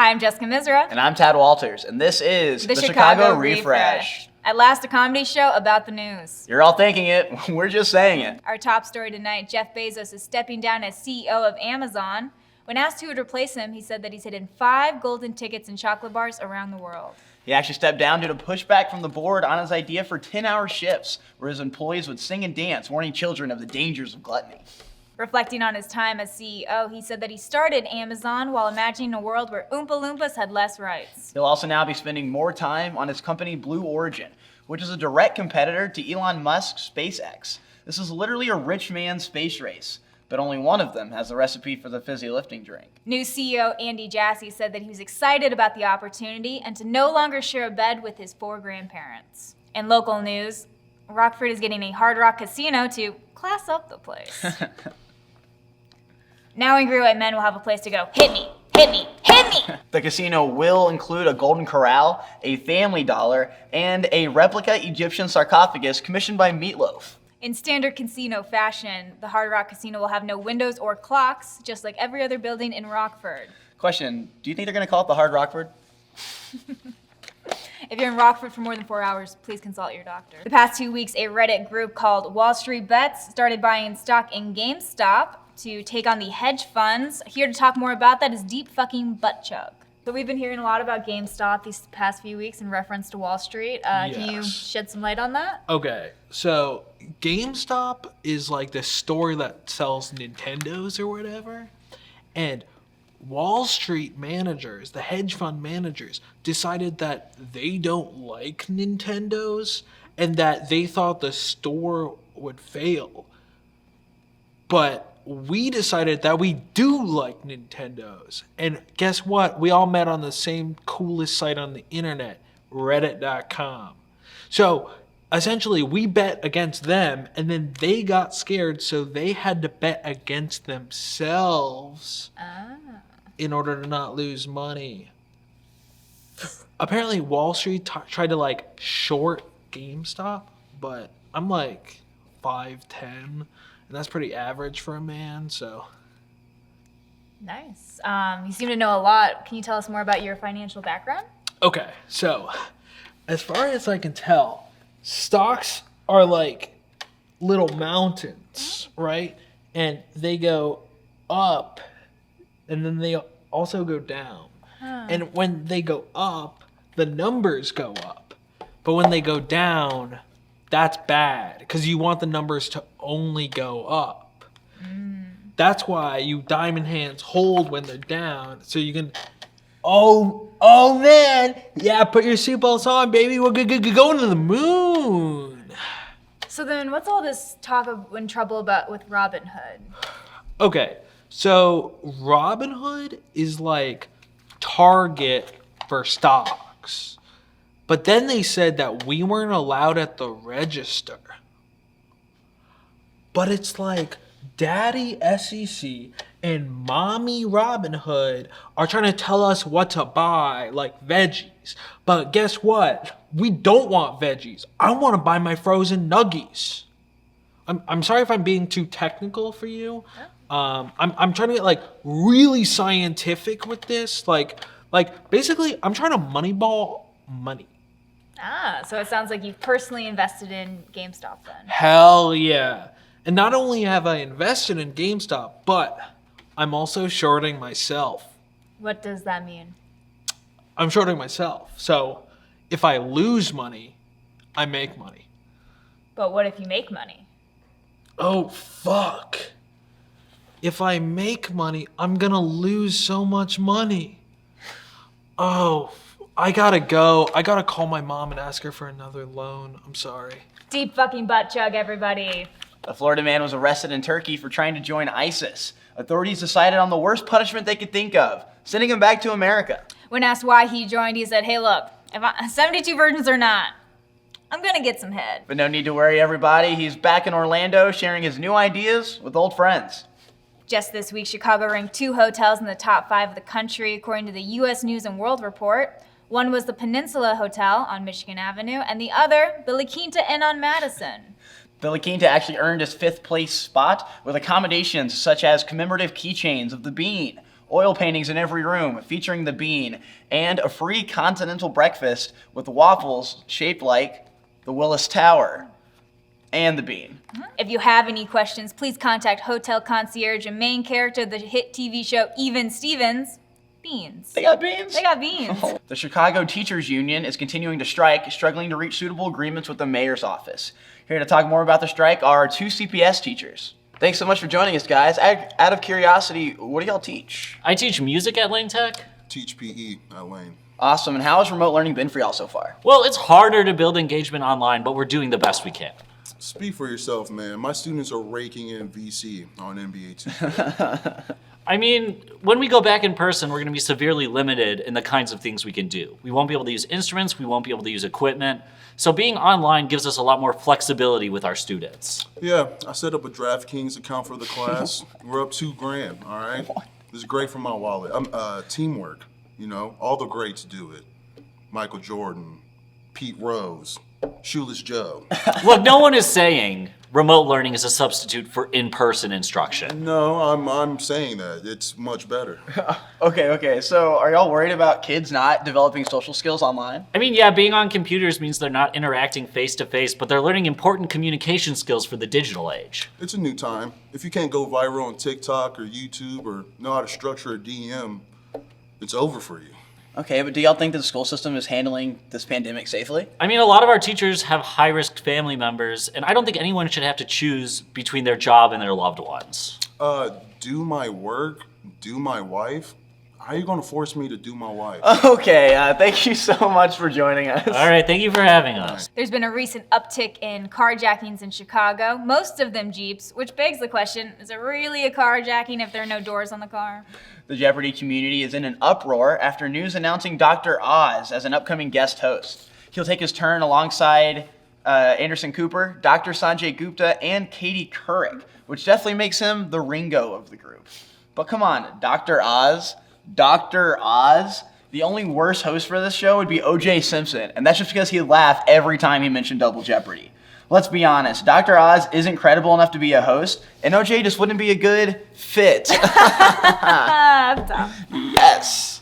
Hi, I'm Jessica Misra. And I'm Tad Walters, and this is the Chicago Refresh. At last, a comedy show about the news. You're all thinking it, we're just saying it. Our top story tonight, Jeff Bezos is stepping down as CEO of Amazon. When asked who would replace him, he said that he's hidden 5 golden tickets in chocolate bars around the world. He actually stepped down due to pushback from the board on his idea for 10-hour shifts, where his employees would sing and dance, warning children of the dangers of gluttony. Reflecting on his time as CEO, he said that he started Amazon while imagining a world where Oompa Loompas had less rights. He'll also now be spending more time on his company Blue Origin, which is a direct competitor to Elon Musk's SpaceX. This is literally a rich man's space race, but only one of them has the recipe for the fizzy lifting drink. New CEO Andy Jassy said that he was excited about the opportunity and to no longer share a bed with his 4 grandparents. In local news, Rockford is getting a Hard Rock casino to class up the place. Now angry white men will have a place to go. Hit me, hit me, hit me! The casino will include a golden corral, a family dollar, and a replica Egyptian sarcophagus commissioned by Meatloaf. In standard casino fashion, the Hard Rock Casino will have no windows or clocks, just like every other building in Rockford. Question, do you think they're going to call it the Hard Rockford? If you're in Rockford for more than 4 hours, please consult your doctor. The past 2 weeks, a Reddit group called Wall Street Bets started buying stock in Gamestop to take on the hedge funds. Here to talk more about that is Deep Fucking Butt Chug. So we've been hearing a lot about GameStop these past few weeks in reference to Wall Street. Can you shed some light on that? Okay, so GameStop is like the store that sells Nintendos or whatever, and Wall Street managers, the hedge fund managers, decided that they don't like Nintendos and that they thought the store would fail. But we decided that we do like Nintendos. And guess what? We all met on the same coolest site on the internet, Reddit.com. So essentially, we bet against them, and then they got scared, so they had to bet against themselves in order to not lose money. Apparently, Wall Street tried to like short GameStop, but I'm like 5'10", and that's pretty average for a man, so. Nice. You seem to know a lot. Can you tell us more about your financial background? Okay, so as far as I can tell, stocks are like little mountains, right? And they go up, and then they also go down. And when they go up, the numbers go up. But when they go down, that's bad, because you want the numbers to only go up. That's why you diamond hands hold when they're down, so you can, oh man, yeah, put your seatbelts on, baby, we're going to the moon. So then what's all this talk of in trouble about with Robinhood? Okay, so Robinhood is like Target for stocks. But then they said that we weren't allowed at the register. But it's like Daddy SEC and Mommy Robinhood are trying to tell us what to buy, like veggies. But guess what? We don't want veggies. I want to buy my frozen nuggies. I'm sorry if I'm being too technical for you. I'm trying to get like really scientific with this. Like basically, I'm trying to moneyball money. So it sounds like you've personally invested in GameStop then. Hell yeah. And not only have I invested in GameStop, but I'm also shorting myself. What does that mean? I'm shorting myself. So if I lose money, I make money. But what if you make money? Oh, fuck. If I make money, I'm gonna lose so much money. Oh, I gotta go. I gotta call my mom and ask her for another loan. I'm sorry. Deep fucking butt chug, everybody. A Florida man was arrested in Turkey for trying to join ISIS. Authorities decided on the worst punishment they could think of, sending him back to America. When asked why he joined, he said, hey look, if 72 virgins or not, I'm gonna get some head. But no need to worry, everybody. He's back in Orlando sharing his new ideas with old friends. Just this week, Chicago ranked 2 hotels in the top 5 of the country, according to the U.S. News & World Report. One was the Peninsula Hotel on Michigan Avenue, and the other, the La Quinta Inn on Madison. The La Quinta actually earned his 5th place spot with accommodations such as commemorative keychains of the bean, oil paintings in every room featuring the bean, and a free continental breakfast with waffles shaped like the Willis Tower and the bean. If you have any questions, please contact Hotel Concierge and main character of the hit TV show Even Stevens, Beans. They got beans? They got beans. The Chicago Teachers Union is continuing to strike, struggling to reach suitable agreements with the mayor's office. Here to talk more about the strike are two CPS teachers. Thanks so much for joining us, guys. Out of curiosity, what do y'all teach? I teach music at Lane Tech. Teach PE at Lane. Awesome. And how has remote learning been for y'all so far? Well, it's harder to build engagement online, but we're doing the best we can. Speak for yourself, man. My students are raking in VC on NBA 2K. I mean, when we go back in person, we're going to be severely limited in the kinds of things we can do. We won't be able to use instruments, we won't be able to use equipment. So being online gives us a lot more flexibility with our students. Yeah, I set up a DraftKings account for the class. We're up $2,000, all right? This is great for my wallet. Teamwork, you know, all the greats do it. Michael Jordan, Pete Rose, Shoeless Joe. Look, no one is saying remote learning is a substitute for in-person instruction. No, I'm saying that. It's much better. Okay. So are y'all worried about kids not developing social skills online? I mean, yeah, being on computers means they're not interacting face-to-face, but they're learning important communication skills for the digital age. It's a new time. If you can't go viral on TikTok or YouTube or know how to structure a DM, it's over for you. Okay, but do y'all think that the school system is handling this pandemic safely? I mean, a lot of our teachers have high-risk family members, and I don't think anyone should have to choose between their job and their loved ones. Do my work, do my wife? How are you gonna force me to do my wife? Okay, thank you so much for joining us. All right, thank you for having us. There's been a recent uptick in carjackings in Chicago, most of them Jeeps, which begs the question, is it really a carjacking if there are no doors on the car? The Jeopardy community is in an uproar after news announcing Dr. Oz as an upcoming guest host. He'll take his turn alongside Anderson Cooper, Dr. Sanjay Gupta, and Katie Couric, which definitely makes him the Ringo of the group. But come on, Dr. Oz? Dr. Oz? The only worst host for this show would be O.J. Simpson, and that's just because he'd laugh every time he mentioned Double Jeopardy. Let's be honest, Dr. Oz isn't credible enough to be a host, and OJ just wouldn't be a good fit. Yes.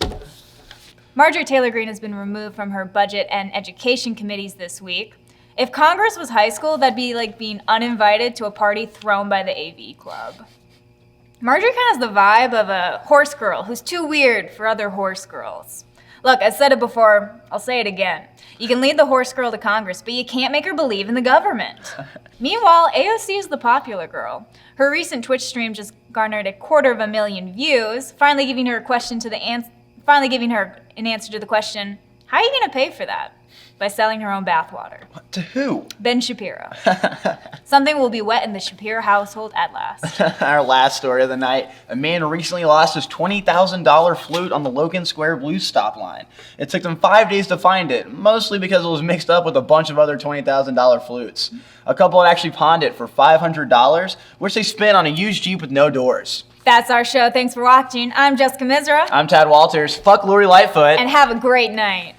Majorie Taylor Greene has been removed from her budget and education committees this week. If Congress was high school, that'd be like being uninvited to a party thrown by the AV club. Marjorie kind of has the vibe of a horse girl who's too weird for other horse girls. Look, I said it before, I'll say it again. You can lead the horse girl to Congress, but you can't make her believe in the government. Meanwhile, AOC is the popular girl. Her recent Twitch stream just garnered 250,000 views, finally giving her an answer to the question, how are you gonna pay for that? By selling her own bathwater. To who? Ben Shapiro. Something will be wet in the Shapiro household at last. Our last story of the night. A man recently lost his $20,000 flute on the Logan Square Blues stop line. It took them 5 days to find it, mostly because it was mixed up with a bunch of other $20,000 flutes. A couple had actually pawned it for $500, which they spent on a used Jeep with no doors. That's our show. Thanks for watching. I'm Jessica Misra. I'm Tad Walters. Fuck Lori Lightfoot. And have a great night.